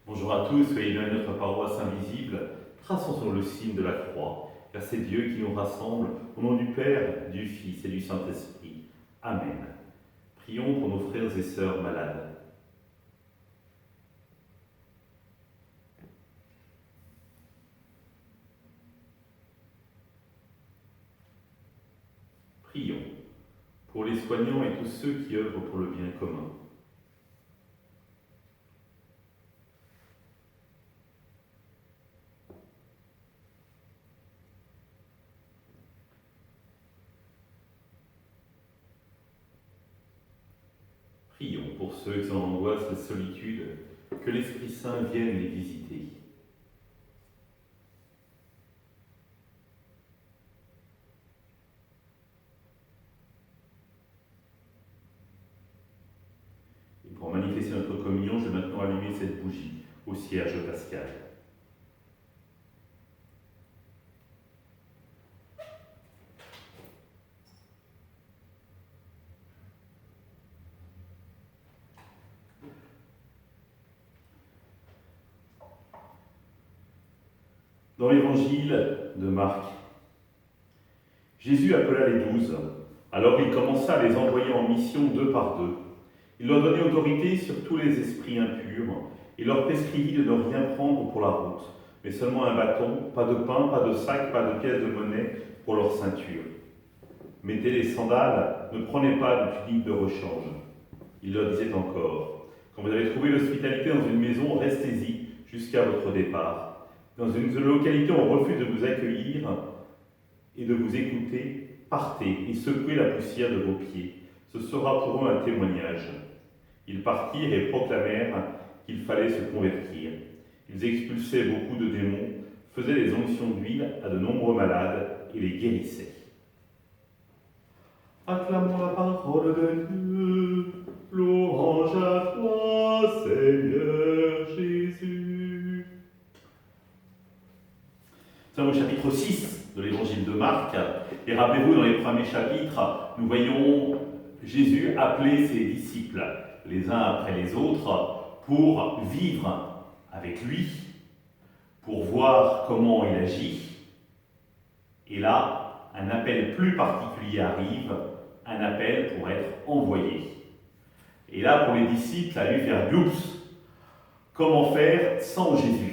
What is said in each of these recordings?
Bonjour à tous, soyez bienvenus à notre paroisse invisible. Traçons sur le signe de la croix, car c'est Dieu qui nous rassemble au nom du Père, du Fils et du Saint-Esprit. Amen. Prions pour nos frères et sœurs malades. Prions pour les soignants et tous ceux qui œuvrent pour le bien commun. Prions pour ceux qui sont en angoisse et solitude, que l'Esprit Saint vienne les visiter. Et pour manifester notre communion, je vais maintenant allumer cette bougie au cierge pascal. Dans l'évangile de Marc, Jésus appela les 12. Alors il commença à les envoyer en mission deux par deux. Il leur donnait autorité sur tous les esprits impurs et leur prescrivit de ne rien prendre pour la route, mais seulement un bâton, pas de pain, pas de sac, pas de pièces de monnaie pour leur ceinture. Mettez les sandales, ne prenez pas de tunique de rechange. Il leur disait encore, quand vous avez trouvé l'hospitalité dans une maison, restez-y jusqu'à votre départ. Dans une localité où on refuse de vous accueillir et de vous écouter, partez et secouez la poussière de vos pieds. Ce sera pour eux un témoignage. Ils partirent et proclamèrent qu'il fallait se convertir. Ils expulsaient beaucoup de démons, faisaient des onctions d'huile à de nombreux malades et les guérissaient. Acclamons la parole de Dieu, louange à toi, Seigneur Jésus. Nous sommes au chapitre 6 de l'évangile de Marc, et rappelez-vous, dans les premiers chapitres, nous voyons Jésus appeler ses disciples, les uns après les autres, pour vivre avec lui, pour voir comment il agit. Et là, un appel plus particulier arrive, un appel pour être envoyé. Et là, pour les disciples, ça a dû faire oups. Comment faire sans Jésus?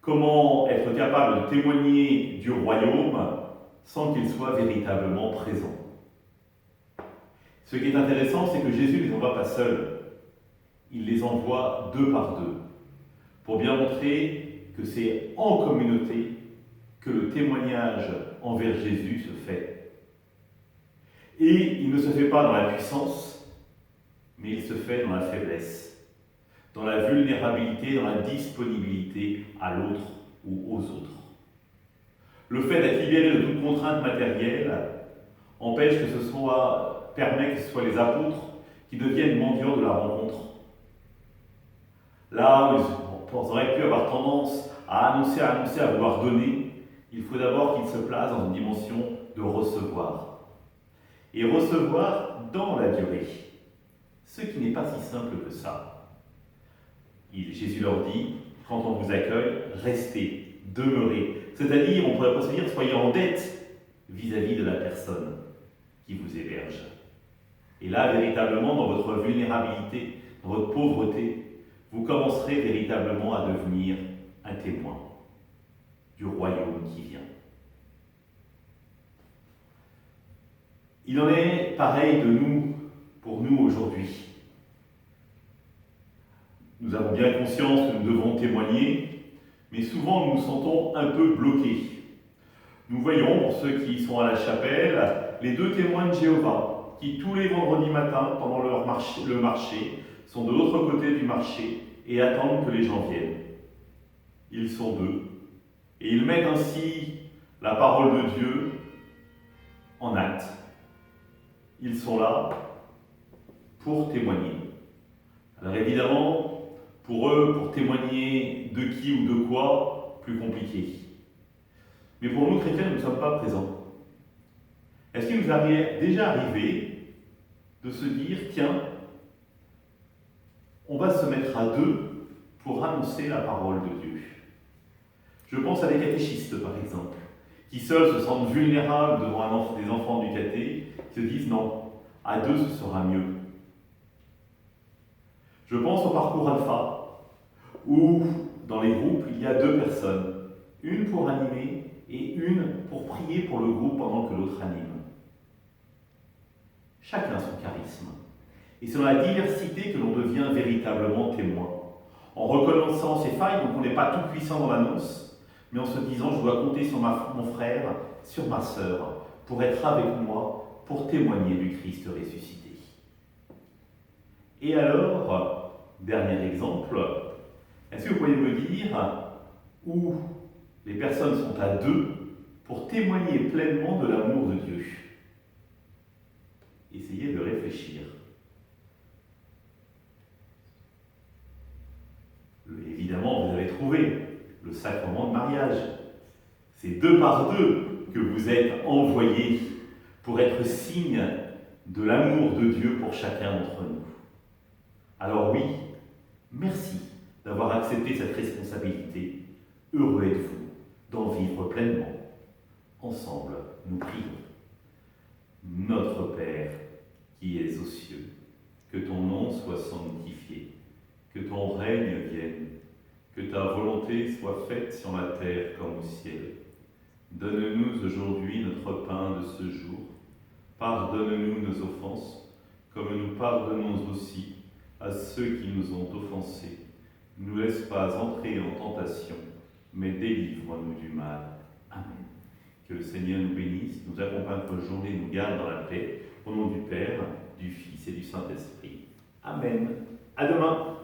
Comment être capable de témoigner du royaume sans qu'il soit véritablement présent? Ce qui est intéressant, c'est que Jésus ne les envoie pas seuls. Il les envoie deux par deux, pour bien montrer que c'est en communauté que le témoignage envers Jésus se fait. Et il ne se fait pas dans la puissance, mais il se fait dans la faiblesse, dans la vulnérabilité, dans la disponibilité à l'autre ou aux autres. Le fait d'être libéré de toute contrainte matérielle empêche que ce soit, permet que ce soit les apôtres qui deviennent mendiants de la rencontre. Là où ils auraient pu avoir tendance à annoncer, à vouloir donner, il faut d'abord qu'ils se placent dans une dimension de recevoir. Et recevoir dans la durée, ce qui n'est pas si simple que ça. Jésus leur dit, quand on vous accueille, restez, demeurez. C'est-à-dire, on pourrait presque dire, soyez en dette vis-à-vis de la personne qui vous héberge. Et là, véritablement, dans votre vulnérabilité, dans votre pauvreté, vous commencerez véritablement à devenir un témoin du royaume qui vient. Il en est pareil de nous, pour nous aujourd'hui. Nous avons bien conscience que nous devons témoigner, mais souvent nous nous sentons un peu bloqués. Nous voyons, pour ceux qui sont à la chapelle, les deux témoins de Jéhovah, qui tous les vendredis matins, pendant le marché, sont de l'autre côté du marché et attendent que les gens viennent. Ils sont deux, et ils mettent ainsi la parole de Dieu en acte. Ils sont là pour témoigner. Alors évidemment, pour eux, pour témoigner de qui ou de quoi, plus compliqué. Mais pour nous, chrétiens, nous ne sommes pas présents. Est-ce qu'il nous est déjà arrivé de se dire, tiens, on va se mettre à deux pour annoncer la parole de Dieu. Je pense à des catéchistes, par exemple, qui seuls se sentent vulnérables devant des enfants du caté, qui se disent non, à deux ce sera mieux. Je pense au parcours alpha, où dans les groupes il y a deux personnes, une pour animer et une pour prier pour le groupe pendant que l'autre anime. Chacun son charisme. Et c'est dans la diversité que l'on devient véritablement témoin. En reconnaissant ses failles, donc on n'est pas tout puissant dans l'annonce, mais en se disant je dois compter sur mon frère, sur ma sœur, pour être avec moi, pour témoigner du Christ ressuscité. Et alors, dernier exemple, est-ce que vous pourriez me dire où les personnes sont à deux pour témoigner pleinement de l'amour de Dieu? Essayez de réfléchir. Évidemment, vous avez trouvé le sacrement de mariage. C'est deux par deux que vous êtes envoyés pour être signe de l'amour de Dieu pour chacun d'entre nous. Alors oui, merci d'avoir accepté cette responsabilité. Heureux êtes-vous d'en vivre pleinement. Ensemble, nous prions. Notre Père, qui es aux cieux, que ton nom soit sanctifié, que ton règne vienne, que ta volonté soit faite sur la terre comme au ciel. Donne-nous aujourd'hui notre pain de ce jour. Pardonne-nous nos offenses, comme nous pardonnons aussi à ceux qui nous ont offensés. Ne nous laisse pas entrer en tentation, mais délivre-nous du mal. Amen. Que le Seigneur nous bénisse, nous accompagne notre journée, nous garde dans la paix. Au nom du Père, du Fils et du Saint-Esprit. Amen. À demain.